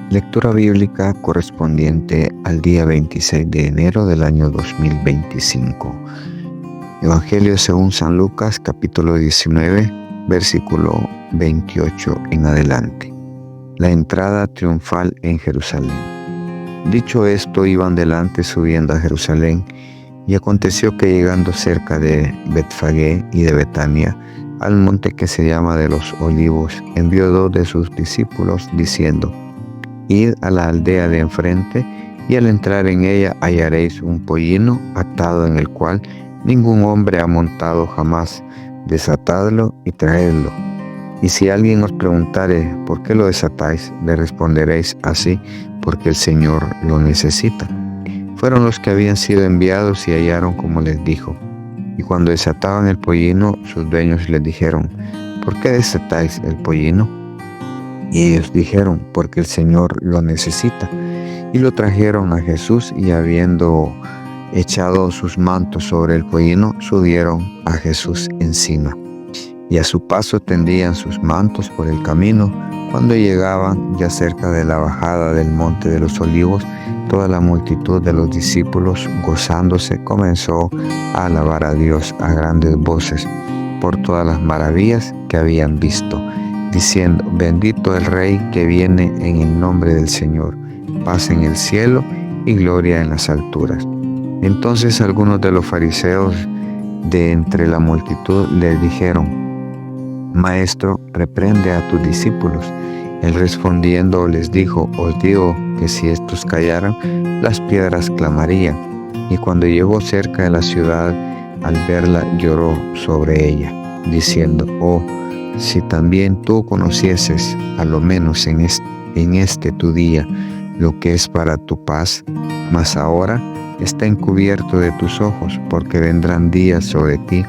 Lectura bíblica correspondiente al día 26 de enero del año 2025. Evangelio según San Lucas, capítulo 19, versículo 28 en adelante. La entrada triunfal en Jerusalén. Dicho esto, iban delante subiendo a Jerusalén, y aconteció que llegando cerca de Betfagé y de Betania, al monte que se llama de los Olivos, envió 2 de sus discípulos, diciendo: Id a la aldea de enfrente, y al entrar en ella hallaréis un pollino atado en el cual ningún hombre ha montado jamás. Desatadlo y traedlo. Y si alguien os preguntare por qué lo desatáis, le responderéis así: porque el Señor lo necesita. Fueron los que habían sido enviados y hallaron como les dijo. Y cuando desataban el pollino, sus dueños les dijeron: ¿por qué desatáis el pollino? Y ellos dijeron: porque el Señor lo necesita. Y lo trajeron a Jesús, y habiendo echado sus mantos sobre el pollino, subieron a Jesús encima. Y a su paso tendían sus mantos por el camino. Cuando llegaban ya cerca de la bajada del monte de los Olivos, toda la multitud de los discípulos, gozándose, comenzó a alabar a Dios a grandes voces por todas las maravillas que habían visto, diciendo: bendito el Rey que viene en el nombre del Señor, paz en el cielo y gloria en las alturas. Entonces algunos de los fariseos de entre la multitud le dijeron: Maestro, reprende a tus discípulos. Él respondiendo les dijo: os digo que si estos callaran, las piedras clamarían. Y cuando llegó cerca de la ciudad, al verla lloró sobre ella, diciendo: oh, si también tú conocieses, a lo menos en este tu día, lo que es para tu paz, mas ahora está encubierto de tus ojos, porque vendrán días sobre ti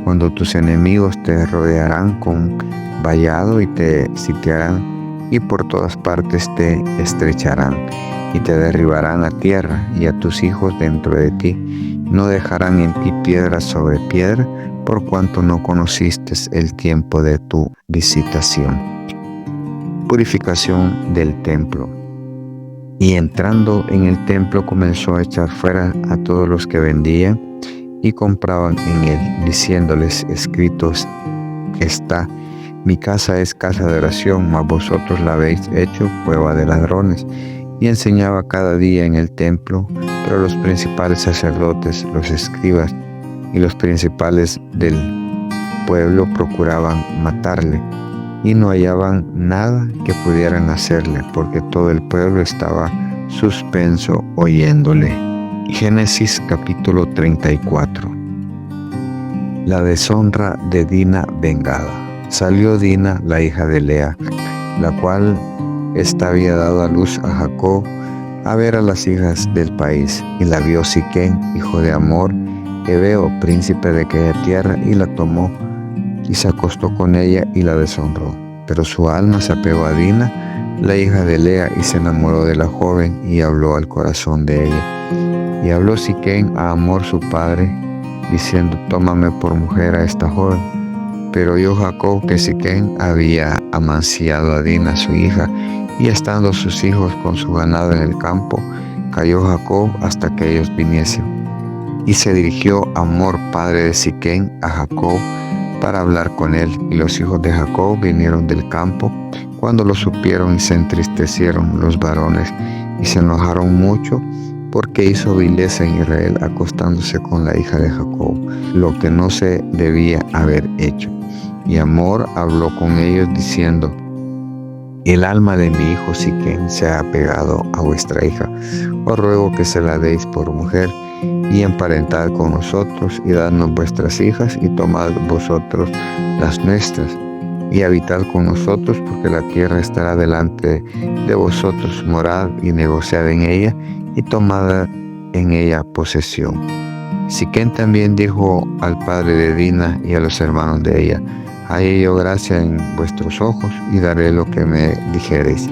cuando tus enemigos te rodearán con vallado y te sitiarán, y por todas partes te estrecharán y te derribarán a tierra, y a tus hijos dentro de ti. No dejarán en ti piedra sobre piedra, por cuanto no conociste el tiempo de tu visitación. Purificación del templo. Y entrando en el templo comenzó a echar fuera a todos los que vendían y compraban en él, diciéndoles: escritos está: mi casa es casa de oración, mas vosotros la habéis hecho cueva de ladrones. Y enseñaba cada día en el templo, pero los principales sacerdotes, los escribas y los principales del pueblo procuraban matarle, y no hallaban nada que pudieran hacerle, porque todo el pueblo estaba suspenso oyéndole. Génesis capítulo 34. La deshonra de Dina vengada. Salió Dina, la hija de Lea, la cual había dado a luz a Jacob, a ver a las hijas del país, y la vio Siquén, hijo de Hamor, heveo, príncipe de aquella tierra, y la tomó y se acostó con ella y la deshonró. Pero su alma se apegó a Dina, la hija de Lea, y se enamoró de la joven, y habló al corazón de ella. Y habló Siquén a Hamor su padre, diciendo: tómame por mujer a esta joven. Pero oyó Jacob que Siquén había amanciado a Dina su hija, y estando sus hijos con su ganado en el campo, cayó Jacob hasta que ellos viniesen. Y se dirigió Hamor, padre de Siquén, a Jacob para hablar con él, y los hijos de Jacob vinieron del campo. Cuando lo supieron, y se entristecieron los varones, y se enojaron mucho, porque hizo vileza en Israel acostándose con la hija de Jacob, lo que no se debía haber hecho. Y Hamor habló con ellos diciendo: el alma de mi hijo Siquén se ha apegado a vuestra hija. Os ruego que se la deis por mujer, y emparentad con nosotros, y dadnos vuestras hijas, y tomad vosotros las nuestras, y habitad con nosotros, porque la tierra estará delante de vosotros. Morad y negociad en ella, y tomad en ella posesión. Siquén también dijo al padre de Dina y a los hermanos de ella: hallé yo gracia en vuestros ojos, y daré lo que me dijereis.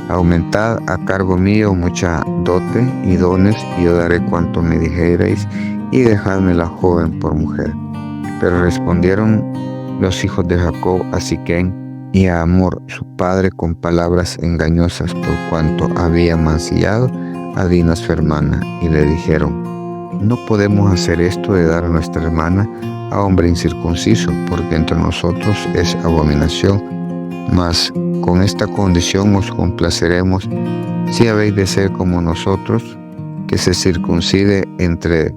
Aumentad a cargo mío mucha dote y dones, y yo daré cuanto me dijereis, y dejadme la joven por mujer. Pero respondieron los hijos de Jacob a Siquén: y a Amor su padre con palabras engañosas por cuanto había mancillado a Dina su hermana, y le dijeron: no podemos hacer esto de dar a nuestra hermana a hombre incircunciso, porque entre nosotros es abominación, mas con esta condición os complaceremos, si habéis de ser como nosotros, que se circuncide entre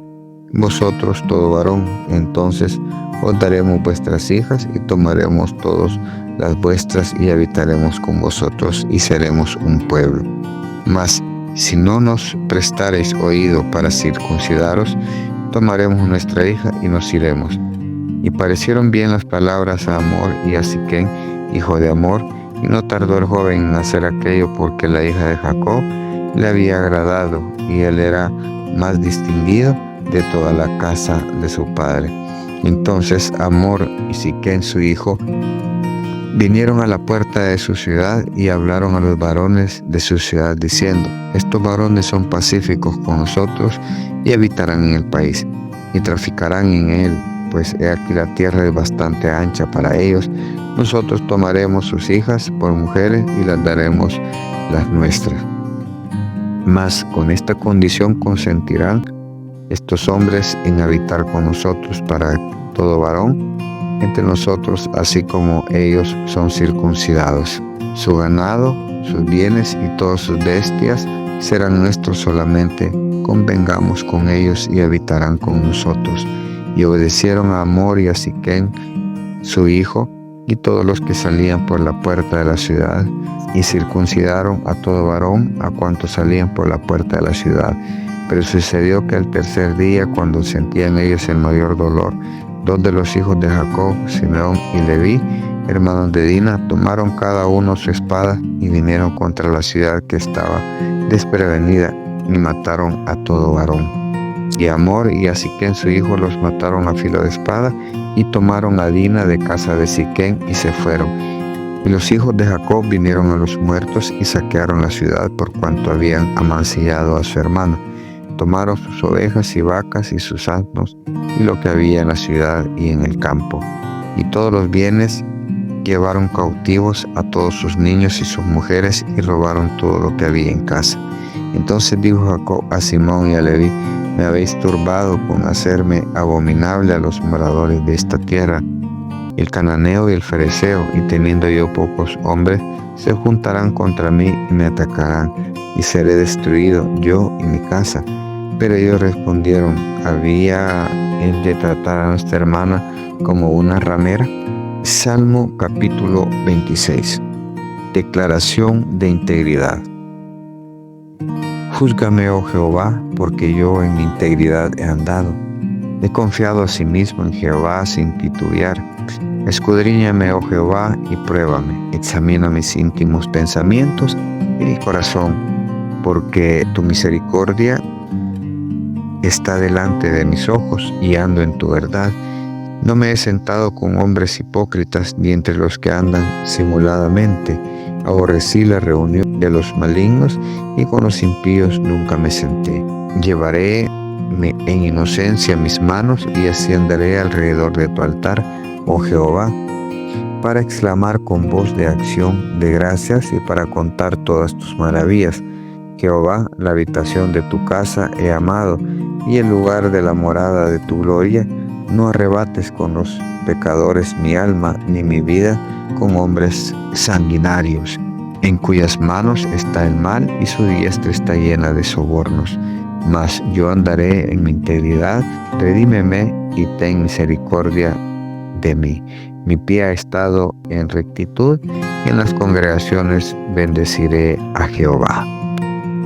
vosotros todo varón. Entonces os daremos vuestras hijas y tomaremos todos las vuestras y habitaremos con vosotros y seremos un pueblo. Mas si no nos prestareis oído para circuncidaros, tomaremos nuestra hija y nos iremos. Y parecieron bien las palabras a Amor y a Siquén, hijo de Amor, y no tardó el joven en hacer aquello, porque la hija de Jacob le había agradado, y él era más distinguido de toda la casa de su padre. Entonces Amor y Siquén su hijo vinieron a la puerta de su ciudad y hablaron a los varones de su ciudad diciendo: estos varones son pacíficos con nosotros y habitarán en el país y traficarán en él, pues he aquí la tierra es bastante ancha para ellos. Nosotros tomaremos sus hijas por mujeres y las daremos las nuestras. Mas con esta condición consentirán estos hombres en habitar con nosotros para todo varón entre nosotros, así como ellos son circuncidados. Su ganado, sus bienes y todas sus bestias serán nuestros solamente. Convengamos con ellos y habitarán con nosotros. Y obedecieron a Amor y a Siquén, su hijo, y todos los que salían por la puerta de la ciudad, y circuncidaron a todo varón a cuantos salían por la puerta de la ciudad. Pero sucedió que al tercer día, cuando sentían ellos el mayor dolor, dos de los hijos de Jacob, Simeón y Leví, hermanos de Dina, tomaron cada uno su espada y vinieron contra la ciudad que estaba desprevenida y mataron a todo varón. Y Amor y a Siquén su hijo los mataron a filo de espada y tomaron a Dina de casa de Siquén y se fueron. Y los hijos de Jacob vinieron a los muertos y saquearon la ciudad por cuanto habían amancillado a su hermana. Tomaron sus ovejas y vacas y sus asnos y lo que había en la ciudad y en el campo. Y todos los bienes llevaron cautivos a todos sus niños y sus mujeres y robaron todo lo que había en casa. Entonces dijo Jacob a Simón y a Leví: me habéis turbado con hacerme abominable a los moradores de esta tierra. El cananeo y el fereceo, y teniendo yo pocos hombres, se juntarán contra mí y me atacarán, y seré destruido yo y mi casa. Pero ellos respondieron: ¿había él de tratar a nuestra hermana como una ramera? Salmo capítulo 26. Declaración de integridad. Júzgame, oh Jehová, porque yo en mi integridad he andado. He confiado a sí mismo en Jehová sin titubear. Escudriñame, oh Jehová, y pruébame. Examina mis íntimos pensamientos y mi corazón, porque tu misericordia está delante de mis ojos y ando en tu verdad. No me he sentado con hombres hipócritas, ni entre los que andan simuladamente. Aborrecí la reunión de los malignos, y con los impíos nunca me senté. Llevaré en inocencia mis manos, y así andaré alrededor de tu altar, oh Jehová, para exclamar con voz de acción de gracias y para contar todas tus maravillas. Jehová, la habitación de tu casa he amado, y el lugar de la morada de tu gloria. No arrebates con los pecadores mi alma, ni mi vida con hombres sanguinarios, en cuyas manos está el mal y su diestra está llena de sobornos. Mas yo andaré en mi integridad, redímeme y ten misericordia de mí. Mi pie ha estado en rectitud, y en las congregaciones bendeciré a Jehová.